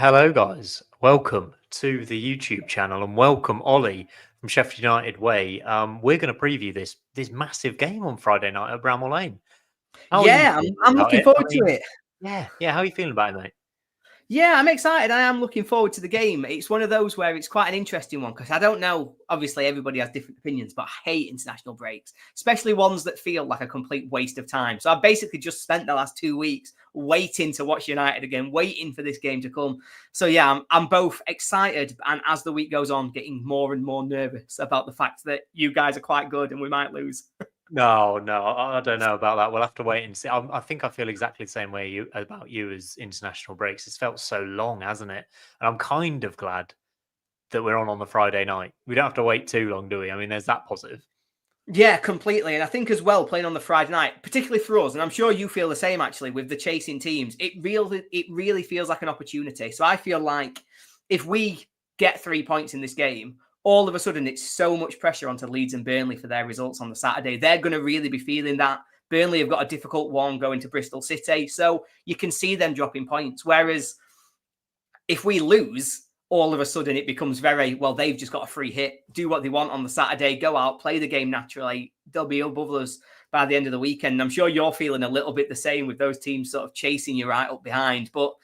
Hello, guys. Welcome to the YouTube channel and welcome Ollie from SheffUtdWay. We're going to preview this massive game on Friday night at Bramall Lane. How are you feeling I'm about looking it? forward to it. Yeah. How are you feeling about it, mate? Yeah, I'm excited. I am looking forward to the game. It's one of those where it's quite an interesting one because I don't know. Obviously, everybody has different opinions, but I hate international breaks, especially ones that feel like a complete waste of time. So I basically just spent the last 2 weeks waiting to watch United again, waiting for this game to come. So yeah, I'm both excited and as the week goes on, getting more and more nervous about the fact that you guys are quite good and we might lose. No, I don't know about that. We'll have to wait and see. I think I feel exactly the same way about you as international breaks. It's felt so long, hasn't it? And I'm kind of glad that we're on the Friday night. We don't have to wait too long, do we? I mean, there's that positive. Yeah, completely. And I think as well, playing on the Friday night, particularly for us, and I'm sure you feel the same actually with the chasing teams, it really feels like an opportunity. So I feel like if we get 3 points in this game, all of a sudden it's so much pressure onto Leeds and Burnley for their results on the Saturday. They're going to really be feeling that. Burnley have got a difficult one going to Bristol City. So you can see them dropping points. Whereas if we lose, all of a sudden it becomes very, well, they've just got a free hit, do what they want on the Saturday, go out, play the game naturally. They'll be above us by the end of the weekend. I'm sure you're feeling a little bit the same with those teams sort of chasing you right up behind. But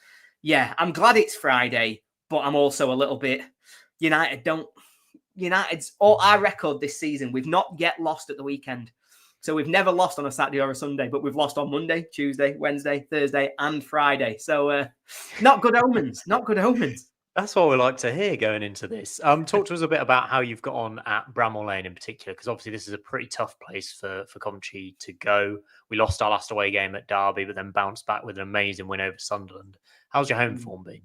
yeah, I'm glad it's Friday, but I'm also a little bit United's all our record this season. We've not yet lost at the weekend. So we've never lost on a Saturday or a Sunday, but we've lost on Monday, Tuesday, Wednesday, Thursday, and Friday. So not good omens, not good omens. That's what we like to hear going into this. Talk to us a bit about how you've got on at Bramall Lane in particular, because obviously this is a pretty tough place for Coventry to go. We lost our last away game at Derby, but then bounced back with an amazing win over Sunderland. How's your home form been?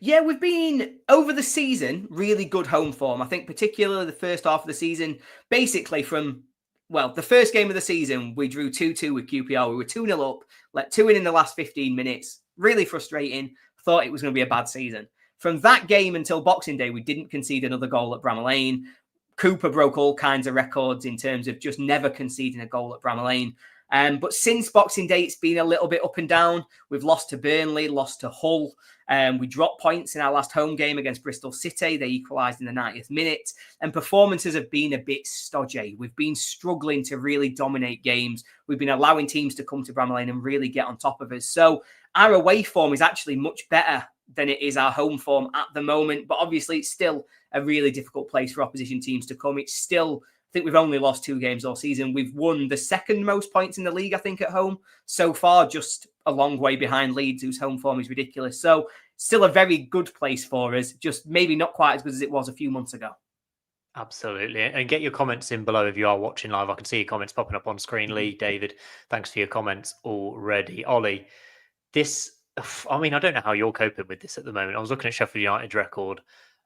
Yeah, we've been, over the season, really good home form. I think particularly the first half of the season, basically from, well, the first game of the season, we drew 2-2 with QPR. We were 2-0 up, let 2 in the last 15 minutes. Really frustrating. Thought it was going to be a bad season. From that game until Boxing Day, we didn't concede another goal at Bramall Lane. Cooper broke all kinds of records in terms of just never conceding a goal at Bramall Lane. But since Boxing Day, it's been a little bit up and down. We've lost to Burnley, lost to Hull. We dropped points in our last home game against Bristol City. They equalised in the 90th minute. And performances have been a bit stodgy. We've been struggling to really dominate games. We've been allowing teams to come to Bramall Lane and really get on top of us. So our away form is actually much better than it is our home form at the moment. But obviously, it's still a really difficult place for opposition teams to come. It's still, I think we've only lost 2 games all season. We've won the second most points in the league, I think, at home so far, just a long way behind Leeds, whose home form is ridiculous. So still a very good place for us, just maybe not quite as good as it was a few months ago. Absolutely. And get your comments in below if you are watching live. I can see your comments popping up on screen. Lee, David, thanks for your comments already. Ollie, I don't know how you're coping with this at the moment. I was looking at Sheffield United's record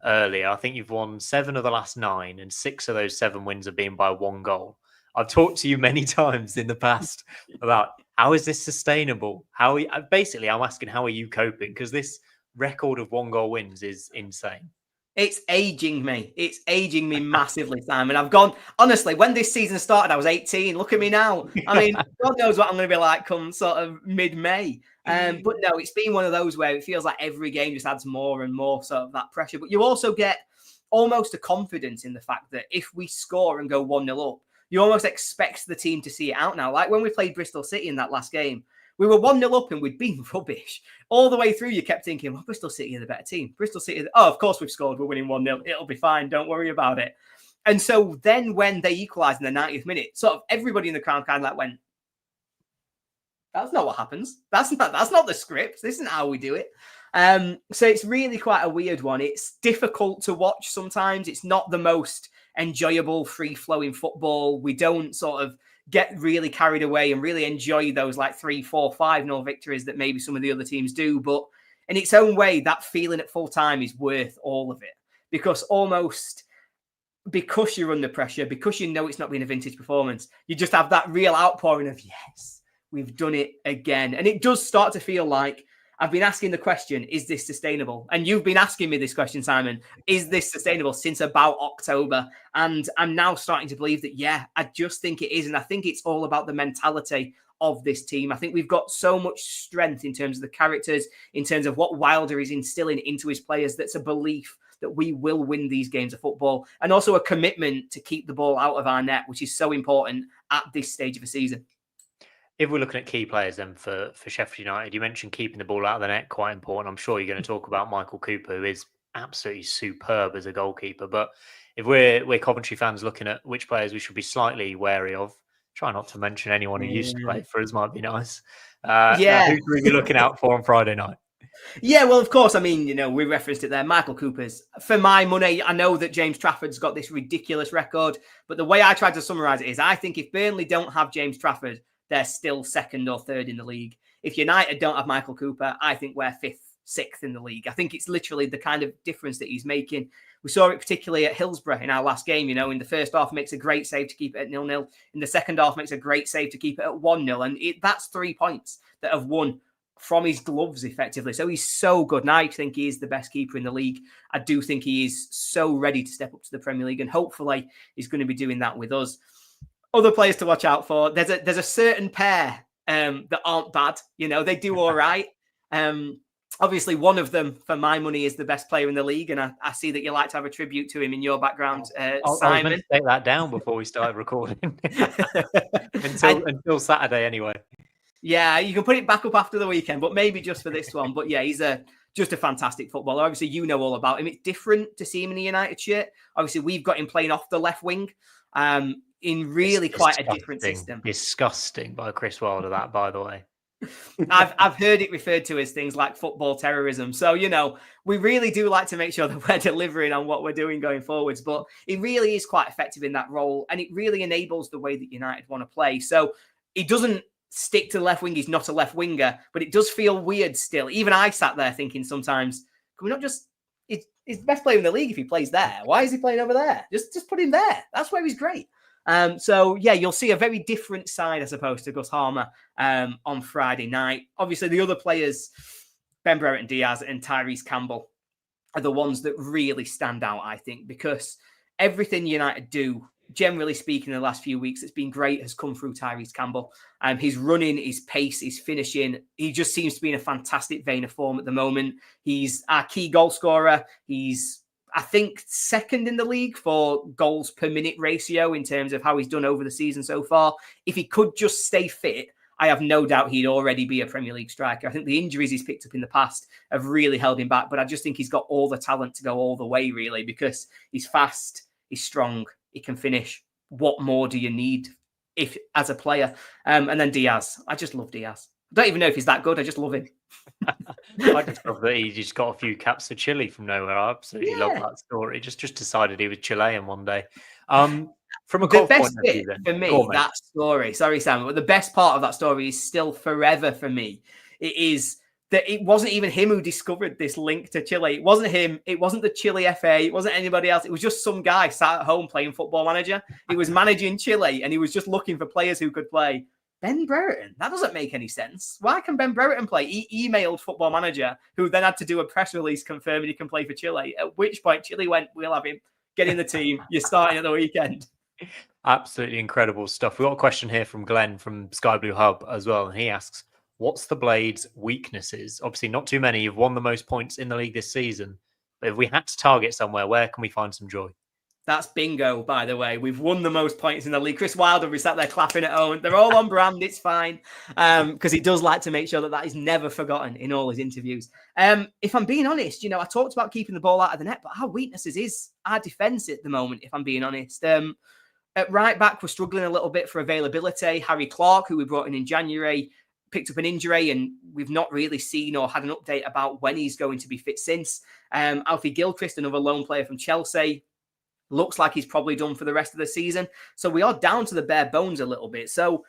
earlier. I think you've won 7 of the last 9, and 6 of those 7 wins have been by 1 goal. I've talked to you many times in the past about how is this sustainable? I'm asking, how are you coping? Because this record of 1 goal wins is insane. It's aging me. It's aging me massively, Simon. I've gone, honestly, when this season started, I was 18. Look at me now. I mean, God knows what I'm going to be like come sort of mid-May. But no, it's been one of those where it feels like every game just adds more and more sort of that pressure. But you also get almost a confidence in the fact that if we score and go 1-0 up, you almost expect the team to see it out now. Like when we played Bristol City in that last game, we were 1-0 up and we'd been rubbish. All the way through, you kept thinking, well, Bristol City are the better team. Bristol City, of course we've scored. We're winning 1-0. It'll be fine. Don't worry about it. And so then when they equalised in the 90th minute, sort of everybody in the crowd kind of like went, that's not what happens. That's not the script. This isn't how we do it. So it's really quite a weird one. It's difficult to watch sometimes. It's not the most enjoyable, free-flowing football. We don't sort of get really carried away and really enjoy those like 3-4, 5-0 victories that maybe some of the other teams do. But in its own way, that feeling at full time is worth all of it. Because you're under pressure, because you know it's not been a vintage performance, you just have that real outpouring of, yes, we've done it again. And it does start to feel like I've been asking the question, is this sustainable? And you've been asking me this question, Simon, is this sustainable since about October? And I'm now starting to believe that, yeah, I just think it is. And I think it's all about the mentality of this team. I think we've got so much strength in terms of the characters, in terms of what Wilder is instilling into his players. That's a belief that we will win these games of football, and also a commitment to keep the ball out of our net, which is so important at this stage of the season. If we're looking at key players then for Sheffield United, you mentioned keeping the ball out of the net, quite important. I'm sure you're going to talk about Michael Cooper, who is absolutely superb as a goalkeeper. But if we're Coventry fans looking at which players we should be slightly wary of, try not to mention anyone who used to play for us, might be nice. Who should we be looking out for on Friday night? Yeah, well, of course. I mean, we referenced it there. Michael Cooper's, for my money, I know that James Trafford's got this ridiculous record, but the way I tried to summarise it is I think if Burnley don't have James Trafford, they're still second or third in the league. If United don't have Michael Cooper, I think we're fifth, sixth in the league. I think it's literally the kind of difference that he's making. We saw it particularly at Hillsborough in our last game. In the first half, makes a great save to keep it at 0-0. In the second half, makes a great save to keep it at 1-0. And that's 3 points that have won from his gloves, effectively. So he's so good. And I think he is the best keeper in the league. I do think he is so ready to step up to the Premier League. And hopefully he's going to be doing that with us. Other players to watch out for. There's a certain pair that aren't bad. They do all right. Obviously, one of them, for my money, is the best player in the league. And I see that you like to have a tribute to him in your background, Simon. I was meant to take that down before we started recording. until Saturday, anyway. Yeah, you can put it back up after the weekend, but maybe just for this one. But yeah, he's just a fantastic footballer. Obviously, all about him. It's different to see him in the United shirt. Obviously, we've got him playing off the left wing. In really quite a different system. Disgusting by Chris Wilder, that, by the way. I've heard it referred to as things like football terrorism. So, we really do like to make sure that we're delivering on what we're doing going forwards. But it really is quite effective in that role. And it really enables the way that United want to play. So he doesn't stick to the left wing. He's not a left winger. But it does feel weird still. Even I sat there thinking sometimes, can we not just... He's the best player in the league if he plays there. Why is he playing over there? Just put him there. That's where he's great. So, yeah, you'll see a very different side, I suppose, to Gus Harmer on Friday night. Obviously, the other players, Ben Brereton Diaz and Tyrese Campbell, are the ones that really stand out, I think, because everything United do, generally speaking, in the last few weeks, that's been great has come through Tyrese Campbell. His running, his pace, his finishing, he just seems to be in a fantastic vein of form at the moment. He's our key goal scorer. He's, I think, second in the league for goals per minute ratio in terms of how he's done over the season so far. If he could just stay fit, I have no doubt he'd already be a Premier League striker. I think the injuries he's picked up in the past have really held him back, but I just think he's got all the talent to go all the way, really, because he's fast, he's strong, he can finish. What more do you need as a player? And then Diaz. I just love Diaz. I don't even know if he's that good. I just love him. I just love that he just got a few caps for Chile from nowhere. I absolutely love that story. Just decided he was Chilean one day. From a the best point bit of view, then, for me, that story. Sorry, Sam, but the best part of that story is still forever for me. It is that it wasn't even him who discovered this link to Chile. It wasn't him. It wasn't the Chile FA. It wasn't anybody else. It was just some guy sat at home playing Football Manager. He was managing Chile, and he was just looking for players who could play. Ben Brereton? That doesn't make any sense. Why can Ben Brereton play? He emailed Football Manager, who then had to do a press release confirming he can play for Chile, at which point Chile went, we'll have him. Get in the team. You're starting at the weekend. Absolutely incredible stuff. We've got a question here from Glenn from Sky Blue Hub as well. And he asks, what's the Blades' weaknesses? Obviously, not too many. You've won the most points in the league this season. But if we had to target somewhere, where can we find some joy? That's bingo, by the way. We've won the most points in the league. Chris Wilder will be sat there clapping at home. They're all on brand. It's fine. Because he does like to make sure that is never forgotten in all his interviews. If I'm being honest, I talked about keeping the ball out of the net, but our weaknesses is our defence at the moment, if I'm being honest. At right back, we're struggling a little bit for availability. Harry Clark, who we brought in January, picked up an injury, and we've not really seen or had an update about when he's going to be fit since. Alfie Gilchrist, another loan player from Chelsea, looks like he's probably done for the rest of the season. So we are down to the bare bones a little bit. So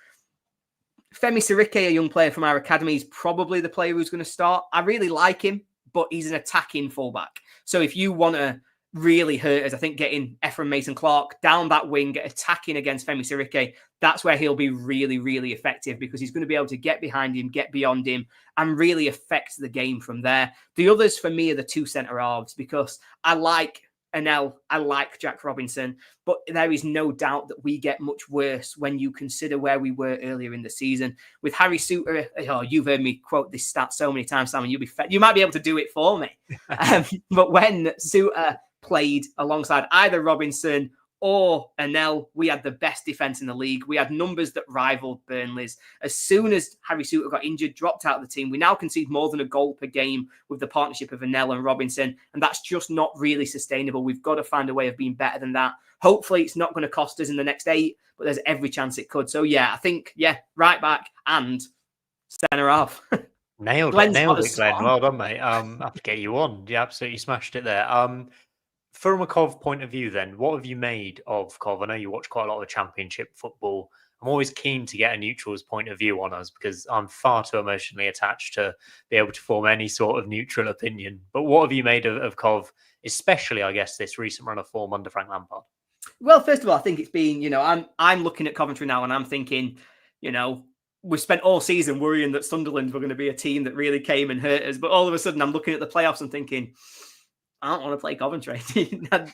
Femi Sirike, a young player from our academy, is probably the player who's going to start. I really like him, but he's an attacking fullback. So if you want to really hurt us. I think getting Ephraim Mason-Clark down that wing, attacking against Femi Sirike, that's where he'll be really, really effective because he's going to be able to get behind him, get beyond him, and really affect the game from there. The others for me are the two centre halves because I like Anel, I like Jack Robinson, but there is no doubt that we get much worse when you consider where we were earlier in the season. With Harry Souttar, you've heard me quote this stat so many times, Simon, you might be able to do it for me. But when Souttar played alongside either Robinson or Anel, we had the best defence in the league. We had numbers that rivaled Burnley's. As soon as Harry Souttar got injured, dropped out of the team, we now concede more than a goal per game with the partnership of Anel and Robinson, and that's just not really sustainable. We've got to find a way of being better than that. Hopefully, it's not going to cost us in the next 8, but there's every chance it could. So, yeah, I think, right back and centre half. Nailed it, Glenn. Well done, mate. I have to get you on. You absolutely smashed it there. From a Cov point of view, then, what have you made of Cov? I know you watch quite a lot of Championship football. I'm always keen to get a neutral's point of view on us because I'm far too emotionally attached to be able to form any sort of neutral opinion. But what have you made of Cov, especially, I guess, this recent run of form under Frank Lampard? Well, first of all, I think it's been, I'm looking at Coventry now and I'm thinking, we spent all season worrying that Sunderland were going to be a team that really came and hurt us. But all of a sudden, I'm looking at the playoffs and thinking, I don't want to play Coventry.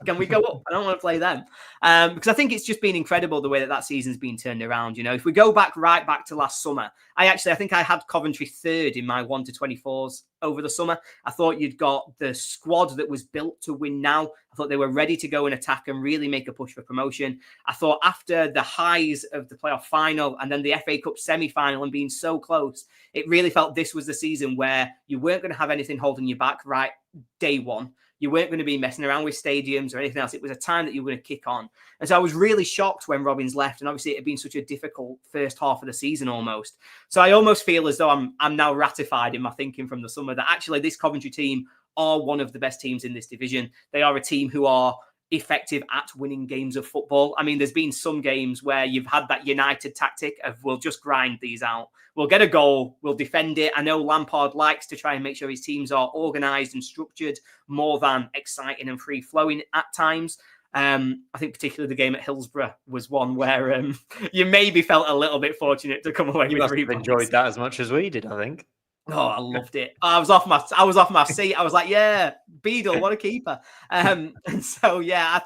Can we go up? I don't want to play them. Because I think it's just been incredible the way that season's been turned around. If we go right back to last summer, I think I had Coventry 3rd in my 1 to 24s over the summer. I thought you'd got the squad that was built to win now. I thought they were ready to go and attack and really make a push for promotion. I thought after the highs of the playoff final and then the FA Cup semi-final and being so close, it really felt this was the season where you weren't going to have anything holding you back right day one. You weren't going to be messing around with stadiums or anything else. It was a time that you were going to kick on. And so I was really shocked when Robbins left. And obviously it had been such a difficult first half of the season almost. So I almost feel as though I'm now ratified in my thinking from the summer that actually this Coventry team are one of the best teams in this division. They are a team who are effective at winning games of football. I mean, there's been some games where you've had that United tactic of we'll just grind these out. We'll get a goal, we'll defend it. I know Lampard likes to try and make sure his teams are organised and structured more than exciting and free-flowing at times. I think particularly the game at Hillsborough was one where you maybe felt a little bit fortunate to come away with 3 points. Enjoyed that as much as we did, I think. Oh, I loved it. I was off my seat. I was like, yeah, Beadle, what a keeper. And so, yeah,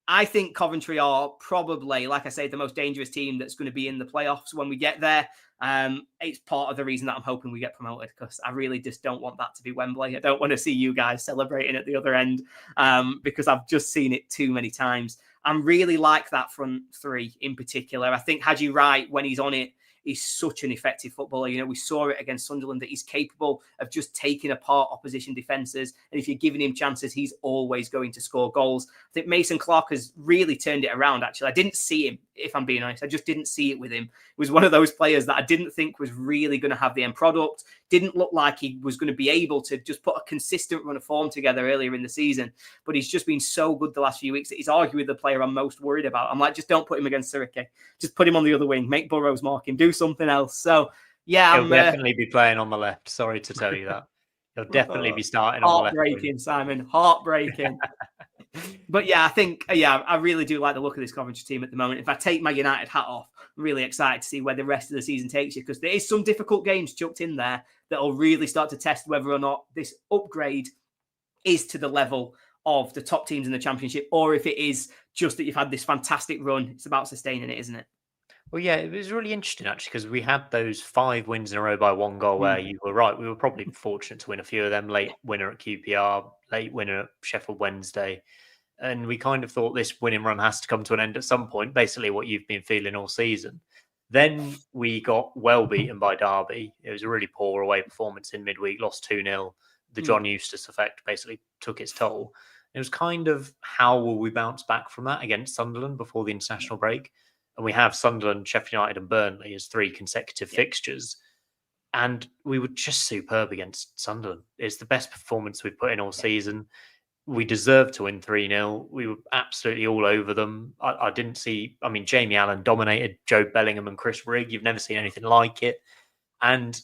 I think Coventry are probably, like I say, the most dangerous team that's going to be in the playoffs when we get there. It's part of the reason that I'm hoping we get promoted because I really just don't want that to be Wembley. I don't want to see you guys celebrating at the other end because I've just seen it too many times. I'm really like that front 3 in particular. I think Haji Wright, when he's on it, is such an effective footballer. We saw it against Sunderland that he's capable of just taking apart opposition defences. And if you're giving him chances, he's always going to score goals. I think Mason-Clark has really turned it around, actually. I didn't see him, if I'm being honest. I just didn't see it with him. It was one of those players that I didn't think was really going to have the end product. Didn't look like he was going to be able to just put a consistent run of form together earlier in the season. But he's just been so good the last few weeks that he's arguably the player I'm most worried about. I'm like, just don't put him against Sirike. Just put him on the other wing. Make Burrows mark him. Do something else. So, yeah. He'll definitely be playing on the left. Sorry to tell you that. He'll definitely be starting on the left. Heartbreaking, Simon. Heartbreaking. But yeah, I think, I really do like the look of this Coventry team at the moment. If I take my United hat off, I'm really excited to see where the rest of the season takes you because there is some difficult games chucked in there that will really start to test whether or not this upgrade is to the level of the top teams in the Championship or if it is just that you've had this fantastic run. It's about sustaining it, isn't it? Well, yeah, it was really interesting, actually, because we had those 5 wins in a row by 1 goal where you were right. We were probably fortunate to win a few of them. Late winner at QPR, late winner at Sheffield Wednesday. And we kind of thought this winning run has to come to an end at some point, basically what you've been feeling all season. Then we got well beaten by Derby. It was a really poor away performance in midweek, lost 2-0. The John Eustace effect basically took its toll. It was kind of how will we bounce back from that against Sunderland before the international break? And we have Sunderland, Sheffield United and Burnley as 3 consecutive fixtures. And we were just superb against Sunderland. It's the best performance we've put in all season. We deserved to win 3-0. We were absolutely all over them. I didn't see... I mean, Jamie Allen dominated Joe Bellingham and Chris Rigg. You've never seen anything like it. And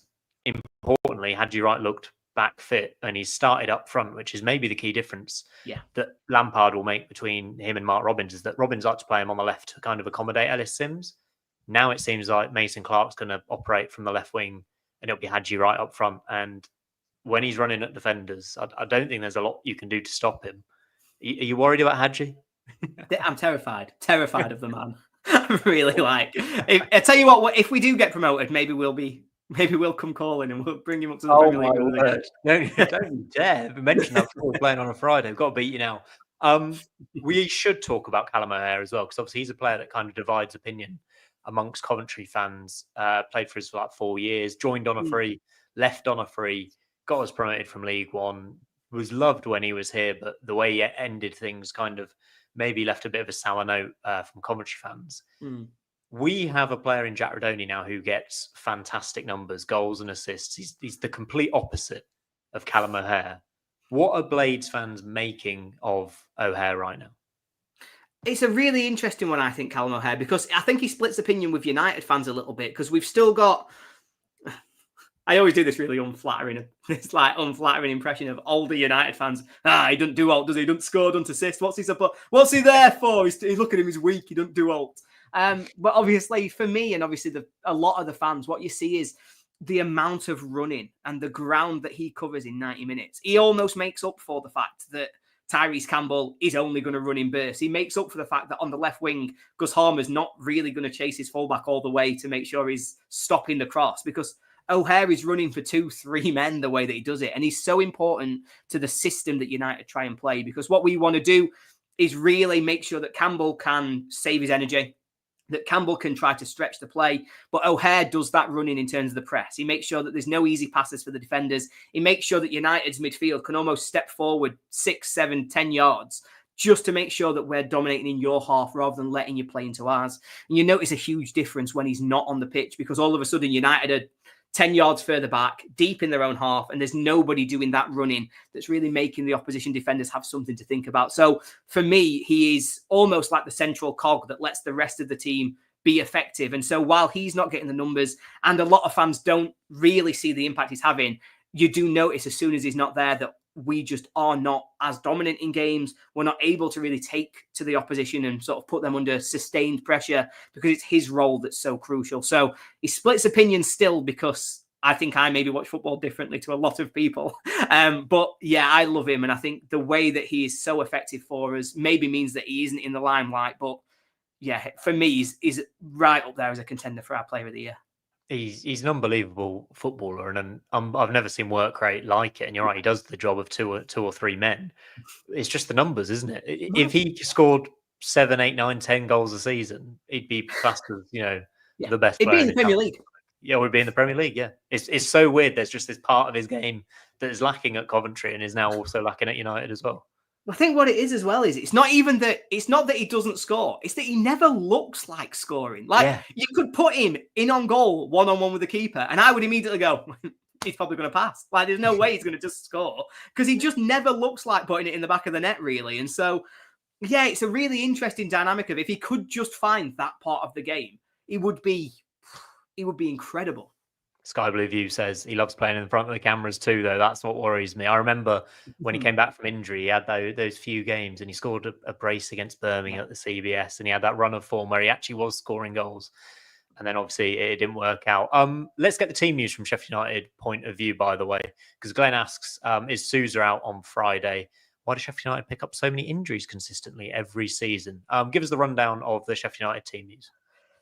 importantly, Haji Wright looked back fit and he's started up front, which is maybe the key difference that Lampard will make between him and Mark Robins, is that Robins like to play him on the left to kind of accommodate Ellis Sims. Now it seems like Mason Clark's going to operate from the left wing and it'll be Hadji right up front. And when he's running at defenders, I don't think there's a lot you can do to stop him. Are you worried about Hadji? I'm terrified of the man. I'm really like. I tell you what, if we do get promoted, maybe we'll come calling and we'll bring him up to the Premier League. Don't dare mention that before playing on a Friday. I've got to beat you now. We should talk about Callum O'Hare as well, because obviously he's a player that kind of divides opinion amongst Coventry fans. Played for us for like 4 years, joined on a free, left on a free, got us promoted from League One, was loved when he was here, but the way he ended things kind of maybe left a bit of a sour note from Coventry fans. We have a player in Jack Rodoni now who gets fantastic numbers, goals and assists. He's the complete opposite of Callum O'Hare. What are Blades fans making of O'Hare right now? It's a really interesting one, I think, Callum O'Hare, because I think he splits opinion with United fans a little bit, because we've still got... I always do this really unflattering impression of older United fans. He doesn't do alt, does he? He doesn't score, doesn't assist. What's he there for? He's look at him, he's weak. He doesn't do alt. But obviously, for me, and obviously a lot of the fans, what you see is the amount of running and the ground that he covers in 90 minutes. He almost makes up for the fact that Tyrese Campbell is only going to run in bursts. He makes up for the fact that on the left wing, Gus Harmer's not really going to chase his fullback all the way to make sure he's stopping the cross, because O'Hare is running for 2-3 men the way that he does it. And he's so important to the system that United try and play, because what we want to do is really make sure that Campbell can save his energy, that Campbell can try to stretch the play. But O'Hare does that running in terms of the press. He makes sure that there's no easy passes for the defenders. He makes sure that United's midfield can almost step forward 6, 7, 10 yards just to make sure that we're dominating in your half rather than letting you play into ours. And you notice a huge difference when he's not on the pitch, because all of a sudden United are 10 yards further back, deep in their own half, and there's nobody doing that running that's really making the opposition defenders have something to think about. So for me, he is almost like the central cog that lets the rest of the team be effective. And so while he's not getting the numbers, and a lot of fans don't really see the impact he's having, you do notice as soon as he's not there that we just are not as dominant in games. We're not able to really take to the opposition and sort of put them under sustained pressure, because it's his role that's so crucial. So he splits opinions still, because I think I maybe watch football differently to a lot of people. But yeah, I love him. And I think the way that he is so effective for us maybe means that he isn't in the limelight. But yeah, for me, he's right up there as a contender for our player of the year. He's an unbelievable footballer, and I've never seen work rate like it. And you're right, he does the job of two or three men. It's just the numbers, isn't it? If he scored 7, 8, 9, 10 goals a season, he'd be classed as the best player. He'd be in the Premier League. Yeah, we'd be in the Premier League. Yeah, it's so weird. There's just this part of his game that is lacking at Coventry and is now also lacking at United as well. I think what it is as well is it's not that he doesn't score. It's that he never looks like scoring. You could put him in on goal, 1-on-1 with the keeper, and I would immediately go, he's probably going to pass. Like, there's no way he's going to just score, because he just never looks like putting it in the back of the net, really. And so, yeah, it's a really interesting dynamic of if he could just find that part of the game, it would be incredible. Sky Blue View says he loves playing in front of the cameras too, though. That's what worries me. I remember when he came back from injury, he had those few games and he scored a brace against Birmingham at the CBS, and he had that run of form where he actually was scoring goals. And then obviously it didn't work out. Let's get the team news from Sheffield United point of view, by the way, because Glenn asks, is Sousa out on Friday? Why does Sheffield United pick up so many injuries consistently every season? Give us the rundown of the Sheffield United team news.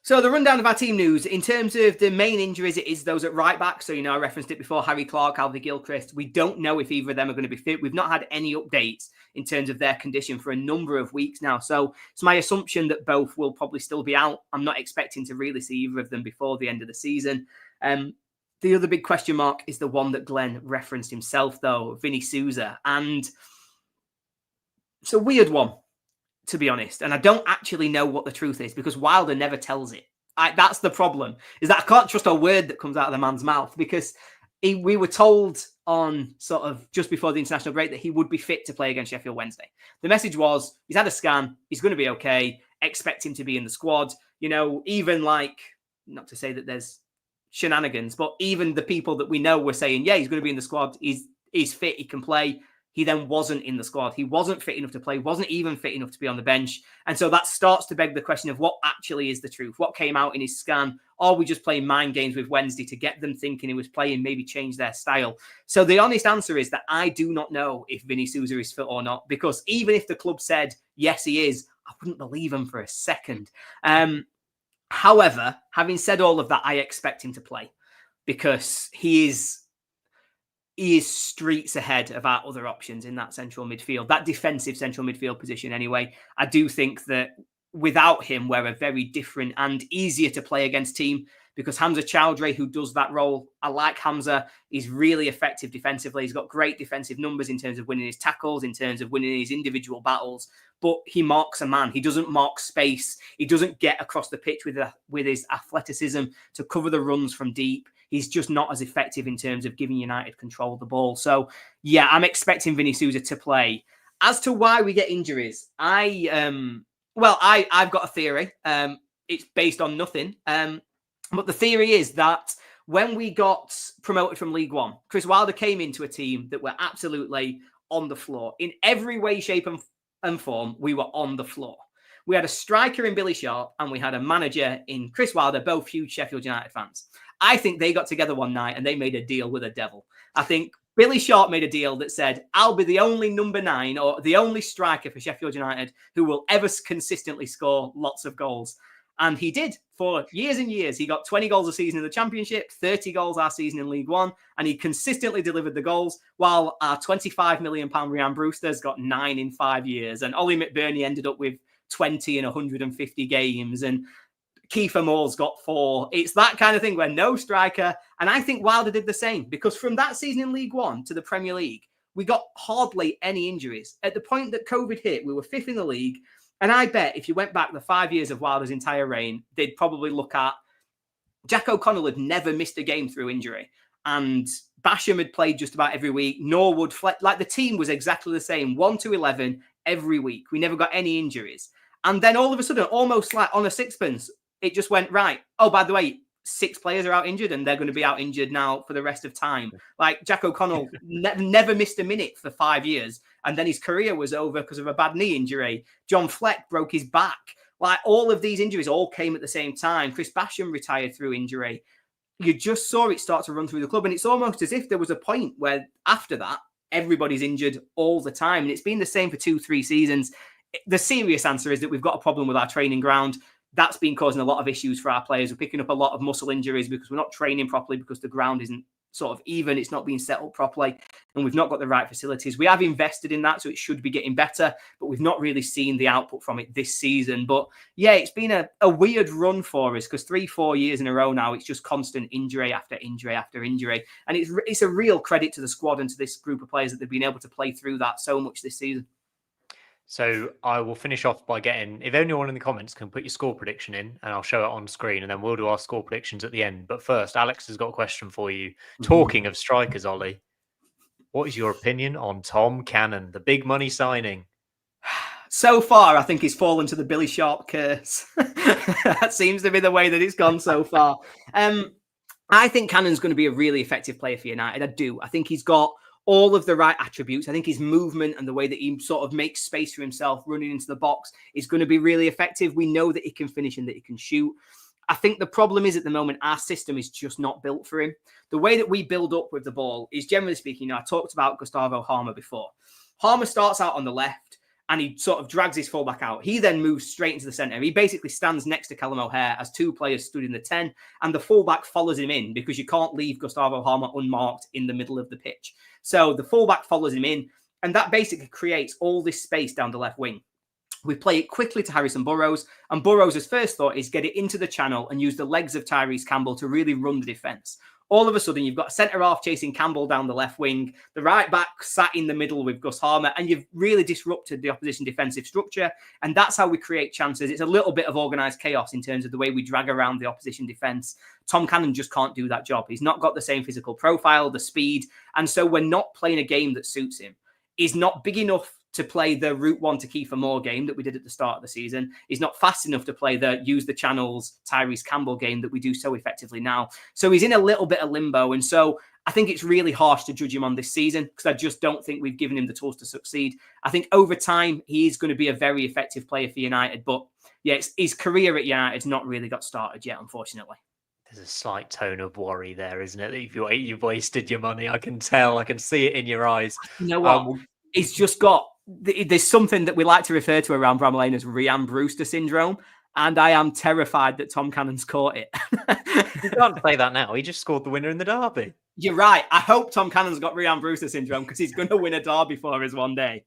So the rundown of our team news, in terms of the main injuries, it is those at right back. So, I referenced it before, Harry Clark, Alvy Gilchrist. We don't know if either of them are going to be fit. We've not had any updates in terms of their condition for a number of weeks now. So it's my assumption that both will probably still be out. I'm not expecting to really see either of them before the end of the season. The other big question mark is the one that Glenn referenced himself, though, Vinny Sousa. And it's a weird one, to be honest. And I don't actually know what the truth is, because Wilder never tells it. That's the problem, is that I can't trust a word that comes out of the man's mouth, because we were told on sort of just before the international break that he would be fit to play against Sheffield Wednesday. The message was, he's had a scan, he's going to be okay, expect him to be in the squad. Even not to say that there's shenanigans, but even the people that we know were saying, yeah, he's going to be in the squad, he's is fit, he can play. He then wasn't in the squad. He wasn't fit enough to play, wasn't even fit enough to be on the bench. And so that starts to beg the question of what actually is the truth? What came out in his scan? Are we just playing mind games with Wednesday to get them thinking he was playing, maybe change their style? So the honest answer is that I do not know if Vinny Souza is fit or not, because even if the club said, yes, he is, I wouldn't believe him for a second. However, having said all of that, I expect him to play because he is streets ahead of our other options in that central midfield, that defensive central midfield position anyway. I do think that without him, we're a very different and easier to play against team because Hamza Chowdhury, who does that role, I like Hamza. He's really effective defensively. He's got great defensive numbers in terms of winning his tackles, in terms of winning his individual battles, but he marks a man. He doesn't mark space. He doesn't get across the pitch with his athleticism to cover the runs from deep. He's just not as effective in terms of giving United control of the ball. So, yeah, I'm expecting Vinny Souza to play. As to why we get injuries, I've got a theory. It's based on nothing. But the theory is that when we got promoted from League One, Chris Wilder came into a team that were absolutely on the floor. In every way, shape and form, we were on the floor. We had a striker in Billy Sharp and we had a manager in Chris Wilder, both huge Sheffield United fans. I think they got together one night and they made a deal with the devil. I think Billy Sharp made a deal that said, I'll be the only number 9 or the only striker for Sheffield United who will ever consistently score lots of goals. And he did for years and years. He got 20 goals a season in the Championship, 30 goals our season in League One, and he consistently delivered the goals, while our £25 million Ryan Brewster's got 9 in 5 years. And Ollie McBurney ended up with 20 in 150 games. And Kiefer Moore's got 4. It's that kind of thing where no striker. And I think Wilder did the same, because from that season in League One to the Premier League, we got hardly any injuries. At the point that COVID hit, we were 5th in the league. And I bet if you went back the 5 years of Wilder's entire reign, they'd probably look at Jack O'Connell had never missed a game through injury. And Basham had played just about every week. Norwood, like the team was exactly the same, 1 to 11 every week. We never got any injuries. And then all of a sudden, almost like on a sixpence, it just went, right, oh, by the way, 6 players are out injured and they're going to be out injured now for the rest of time. Like Jack O'Connell never missed a minute for 5 years. And then his career was over because of a bad knee injury. John Fleck broke his back. Like all of these injuries all came at the same time. Chris Basham retired through injury. You just saw it start to run through the club. And it's almost as if there was a point where after that, everybody's injured all the time. And it's been the same for 2-3 seasons. The serious answer is that we've got a problem with our training ground. That's been causing a lot of issues for our players. We're picking up a lot of muscle injuries because we're not training properly, because the ground isn't sort of even. It's not being set up properly and we've not got the right facilities. We have invested in that, so it should be getting better, but we've not really seen the output from it this season. But yeah, it's been a weird run for us because 3-4 years in a row now, it's just constant injury after injury after injury. And it's a real credit to the squad and to this group of players that they've been able to play through that so much this season. So I will finish off by getting, if anyone in the comments can put your score prediction in, and I'll show it on screen, and then we'll do our score predictions at the end. But first, Alex has got a question for you. Talking of strikers, Ollie, what is your opinion on Tom Cannon, the big money signing? So far, I think he's fallen to the Billy Sharp curse. That seems to be the way that it's gone so far. I think Cannon's going to be a really effective player for United. I do. I think he's got all of the right attributes. I think his movement and the way that he sort of makes space for himself running into the box is going to be really effective. We know that he can finish and that he can shoot. I think the problem is at the moment, our system is just not built for him. The way that we build up with the ball is, generally speaking, I talked about Gustavo Harmer before. Harmer starts out on the left and he sort of drags his fullback out. He then moves straight into the centre. He basically stands next to Callum O'Hare as 2 players stood in the 10, and the fullback follows him in because you can't leave Gustavo Harmer unmarked in the middle of the pitch. So the fullback follows him in, and that basically creates all this space down the left wing. We play it quickly to Harrison Burrows, and Burrows' first thought is get it into the channel and use the legs of Tyrese Campbell to really run the defence. All of a sudden, you've got a centre-half chasing Campbell down the left wing, the right-back sat in the middle with Gus Harmer, and you've really disrupted the opposition defensive structure, and that's how we create chances. It's a little bit of organised chaos in terms of the way we drag around the opposition defence. Tom Cannon just can't do that job. He's not got the same physical profile, the speed, and so we're not playing a game that suits him. He's not big enough to play the Route 1 to Kiefer Moore game that we did at the start of the season. He's not fast enough to play the use the channels Tyrese Campbell game that we do so effectively now. So he's in a little bit of limbo. And so I think it's really harsh to judge him on this season because I just don't think we've given him the tools to succeed. I think over time, he is going to be a very effective player for United. But yeah, his career at United's not really got started yet, unfortunately. There's a slight tone of worry there, isn't it? You've wasted your money. I can tell. I can see it in your eyes. You know what? He's just got... There's something that we like to refer to around Bramall Lane as Rhian Brewster syndrome. And I am terrified that Tom Cannon's caught it. You can't say that now. He just scored the winner in the derby. You're right. I hope Tom Cannon's got Rhian Brewster syndrome because he's going to win a derby for us one day.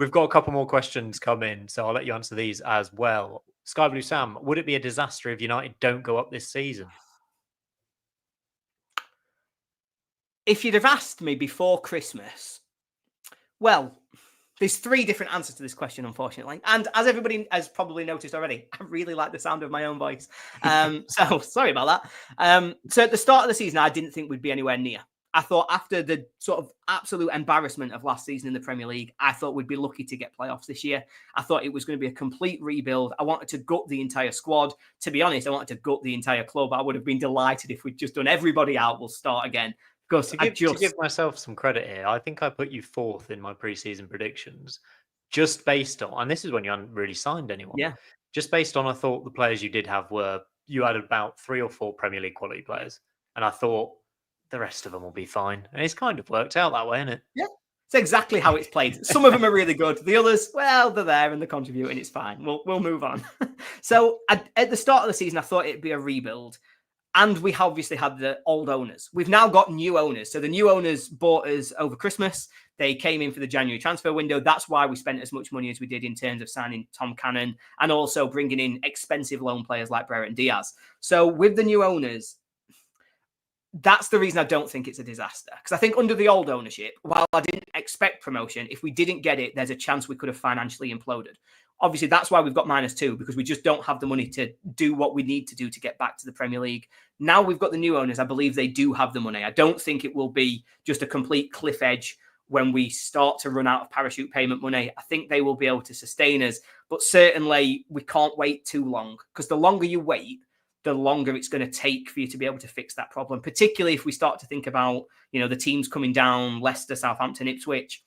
We've got a couple more questions come in, so I'll let you answer these as well. Sky Blue Sam, would it be a disaster if United don't go up this season? If you'd have asked me before Christmas, well, there's 3 different answers to this question, unfortunately. And as everybody has probably noticed already, I really like the sound of my own voice. So sorry about that. So at the start of the season, I didn't think we'd be anywhere near. I thought after the sort of absolute embarrassment of last season in the Premier League, I thought we'd be lucky to get playoffs this year. I thought it was going to be a complete rebuild. I wanted to gut the entire squad. To be honest, I wanted to gut the entire club. I would have been delighted if we'd just done everybody out. We'll start again. Because to give myself some credit here, I think I put you 4th in my preseason predictions, just based on, and this is when you hadn't really signed anyone. Yeah. Just based on, I thought the players you did have you had about 3 or 4 Premier League quality players. And I thought the rest of them will be fine. And it's kind of worked out that way, isn't it? Yeah. It's exactly how it's played. Some of them are really good. The others, well, they're there and they're contributing. It's fine. We'll move on. So at the start of the season, I thought it'd be a rebuild. And we obviously had the old owners. We've now got new owners. So the new owners bought us over Christmas. They came in for the January transfer window. That's why we spent as much money as we did in terms of signing Tom Cannon and also bringing in expensive loan players like Brereton Diaz. So with the new owners, that's the reason I don't think it's a disaster. Because I think under the old ownership, while I didn't expect promotion, if we didn't get it, there's a chance we could have financially imploded. Obviously, that's why we've got -2, because we just don't have the money to do what we need to do to get back to the Premier League. Now we've got the new owners. I believe they do have the money. I don't think it will be just a complete cliff edge when we start to run out of parachute payment money. I think they will be able to sustain us. But certainly, we can't wait too long, because the longer you wait, the longer it's going to take for you to be able to fix that problem, particularly if we start to think about, the teams coming down, Leicester, Southampton, Ipswich.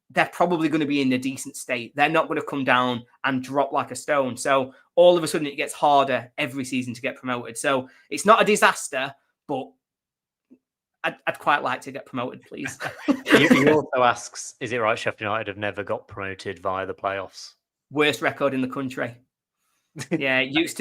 They're probably going to be in a decent state. They're not going to come down and drop like a stone. So all of a sudden it gets harder every season to get promoted. So it's not a disaster, but I'd quite like to get promoted, please. He also asks, is it right Sheffield United have never got promoted via the playoffs? Worst record in the country. Yeah, it used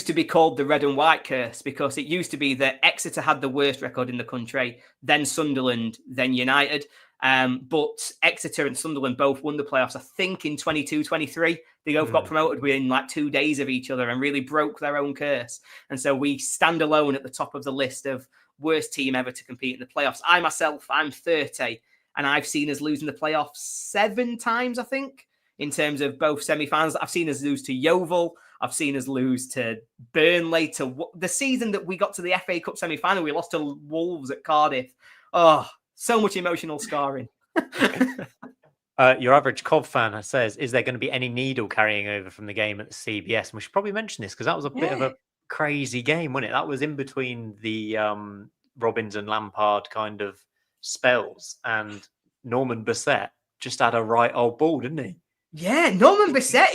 to be called the red and white curse, because it used to be that Exeter had the worst record in the country, then Sunderland, then United. But Exeter and Sunderland both won the playoffs, I think, in 22-23. They both got promoted within like 2 days of each other and really broke their own curse. And so we stand alone at the top of the list of worst team ever to compete in the playoffs. I'm 30, and I've seen us losing the playoffs 7 times, I think, in terms of both semi-finals. I've seen us lose to Yeovil. I've seen us lose to Burnley. To the season that we got to the FA Cup semi-final, we lost to Wolves at Cardiff. Oh, so much emotional scarring. Your average Cov fan says, is there going to be any needle carrying over from the game at the CBS? And we should probably mention this because that was a bit of a crazy game, wasn't it? That was in between the Robbins and Lampard kind of spells. And Norman Bissett just had a right old ball, didn't he? Yeah, Norman Bissett,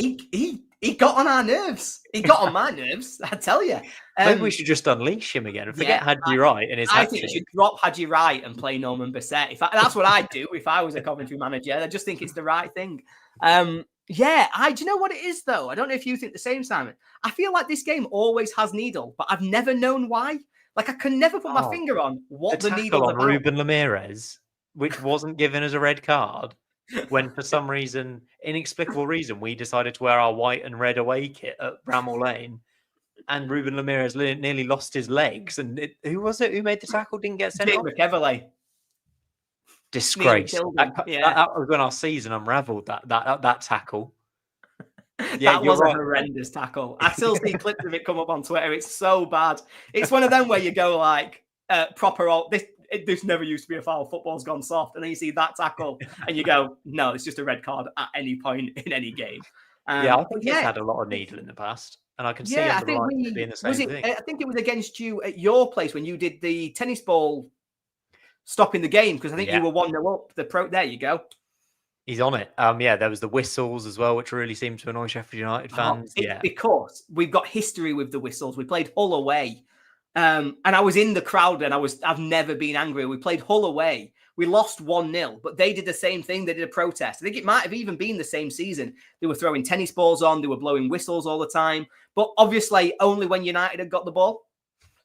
he got on our nerves. He got on my nerves, I tell you. Maybe we should just unleash him again and forget Hadji Wright and his I think you should drop Hadji Wright and play Norman Bissett. That's what I'd do if I was a Coventry manager. I just think it's the right thing. Do you know what it is, though? I don't know if you think the same, Simon. I feel like this game always has needle, but I've never known why. Like, I can never put my finger on what the needle is about. Ruben Ramirez, which wasn't given as a red card, when for some reason, inexplicable reason, we decided to wear our white and red away kit at Bramall Lane, and Ruben Ramirez nearly lost his legs. And who was it who made the tackle? Didn't get sent off? McEverley. Disgrace. That was when our season unravelled. That tackle. Yeah, that was a horrendous tackle. I still see clips of it come up on Twitter. It's so bad. It's one of them where you go like proper old. this never used to be a foul. Football's gone soft. And then you see that tackle and you go, no, it's just a red card at any point in any game. Yeah, I think it's had a lot of needle in the past. And I can see I under the think lights being the same thing. I think it was against you at your place when you did the tennis ball stopping the game, because I think you were 1-0 up. There you go. He's on it. There was the whistles as well, which really seemed to annoy Sheffield United fans. Because we've got history with the whistles. We played Hull away. And I was in the crowd and I've never been angry. We played Hull away. We lost 1-0, but they did the same thing. They did a protest. I think it might have even been the same season. They were throwing tennis balls on. They were blowing whistles all the time, but obviously only when United had got the ball.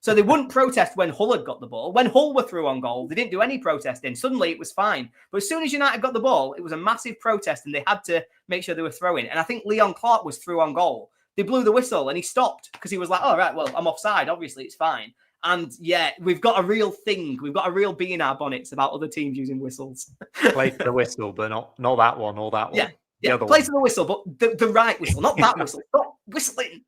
So they wouldn't protest when Hull had got the ball. When Hull were through on goal, they didn't do any protesting. Suddenly it was fine. But as soon as United got the ball, it was a massive protest and they had to make sure they were throwing. And I think Leon Clark was through on goal. They blew the whistle and he stopped because he was like, oh, right, well, I'm offside. Obviously, it's fine. And yeah, we've got a real thing. We've got a real bee in our bonnets about other teams using whistles. Play to the whistle, but not that one or that one. Yeah, play to the whistle, but the right whistle, not that whistle. Stop whistling.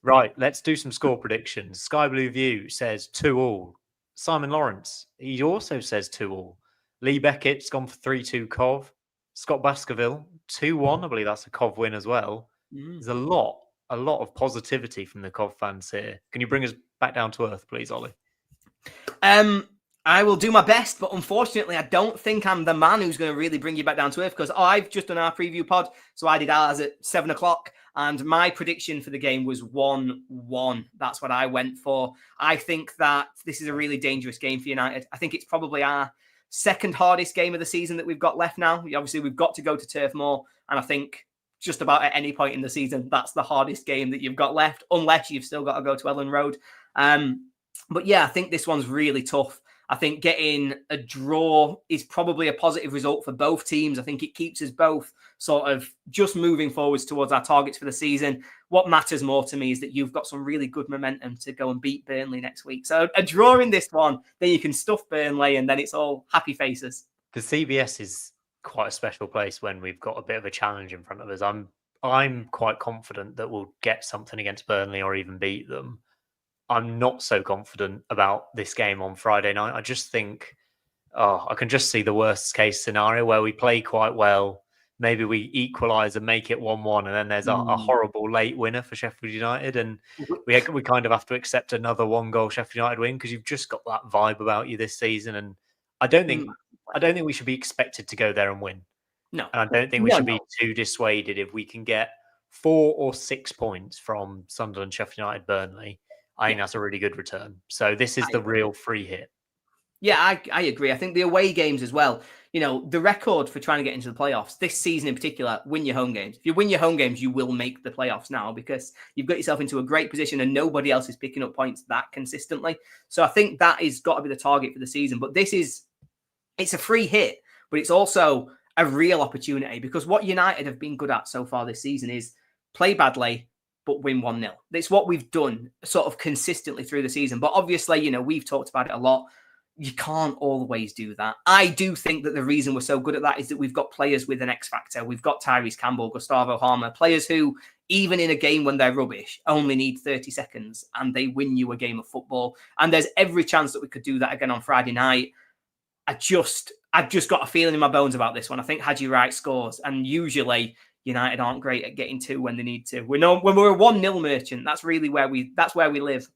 Right, let's do some score predictions. Sky Blue View says 2-2. Simon Lawrence, he also says 2-2. Lee Beckett's gone for 3-2 Cov. Scott Baskerville, 2-1. I believe that's a Cov win as well. There's a lot of positivity from the Cov fans here. Can you bring us back down to earth, please, Ollie? I will do my best, but unfortunately, I don't think I'm the man who's going to really bring you back down to earth, because I've just done our preview pod, so I did ours at 7 o'clock, and my prediction for the game was 1-1. That's what I went for. I think that this is a really dangerous game for United. I think it's probably our second hardest game of the season that we've got left now. Obviously, we've got to go to Turf Moor, and I think just about at any point in the season, that's the hardest game that you've got left, unless you've still got to go to Ellen Road. But yeah, I think this one's really tough. I think getting a draw is probably a positive result for both teams. I think it keeps us both sort of just moving forwards towards our targets for the season. What matters more to me is that you've got some really good momentum to go and beat Burnley next week. So a draw in this one, then you can stuff Burnley and then it's all happy faces. The CBS is quite a special place when we've got a bit of a challenge in front of us. I'm quite confident that we'll get something against Burnley or even beat them. I'm not so confident about this game on Friday night. I just think, I can just see the worst case scenario where we play quite well. Maybe we equalise and make it 1-1, and then there's a horrible late winner for Sheffield United, and we kind of have to accept another 1-goal Sheffield United win, because you've just got that vibe about you this season. And I don't think we should be expected to go there and win. No, and I don't think we should be too dissuaded if we can get 4 or 6 points from Sunderland, Sheffield United, Burnley. I think that's a really good return. So this is the real free hit. Yeah, I agree. I think the away games as well, the record for trying to get into the playoffs this season in particular, win your home games. If you win your home games, you will make the playoffs now, because you've got yourself into a great position and nobody else is picking up points that consistently. So I think that is got to be the target for the season. But it's a free hit, but it's also a real opportunity, because what United have been good at so far this season is play badly, but win 1-0. It's what we've done sort of consistently through the season. But obviously, we've talked about it a lot. You can't always do that. I do think that the reason we're so good at that is that we've got players with an X factor. We've got Tyrese Campbell, Gustavo Harmer, players who, even in a game when they're rubbish, only need 30 seconds and they win you a game of football. And there's every chance that we could do that again on Friday night. I've just got a feeling in my bones about this one. I think Haji Wright scores, and usually United aren't great at getting 2 when they need to. When we're a 1-0 merchant, that's really where we live.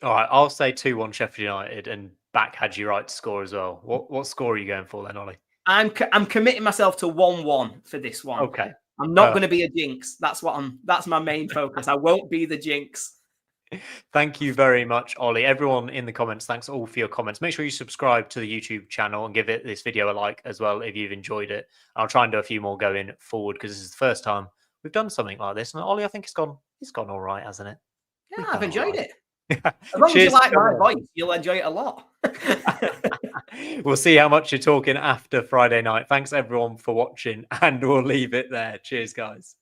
All right, I'll say 2-1 Sheffield United and back Haji Wright to score as well. What score are you going for then, Ollie? I'm committing myself to 1-1 for this one. Okay. I'm not going to be a jinx. That's my main focus. I won't be the jinx. Thank you very much, Ollie. Everyone in the comments, thanks all for your comments. Make sure you subscribe to the YouTube channel and give this video a like as well if you've enjoyed it. I'll try and do a few more going forward, because this is the first time we've done something like this. And Ollie, I think it's gone all right, hasn't it? Yeah, I've enjoyed it. As long as you like my voice, you'll enjoy it a lot. We'll see how much you're talking after Friday night. Thanks everyone for watching, and we'll leave it there. Cheers, guys.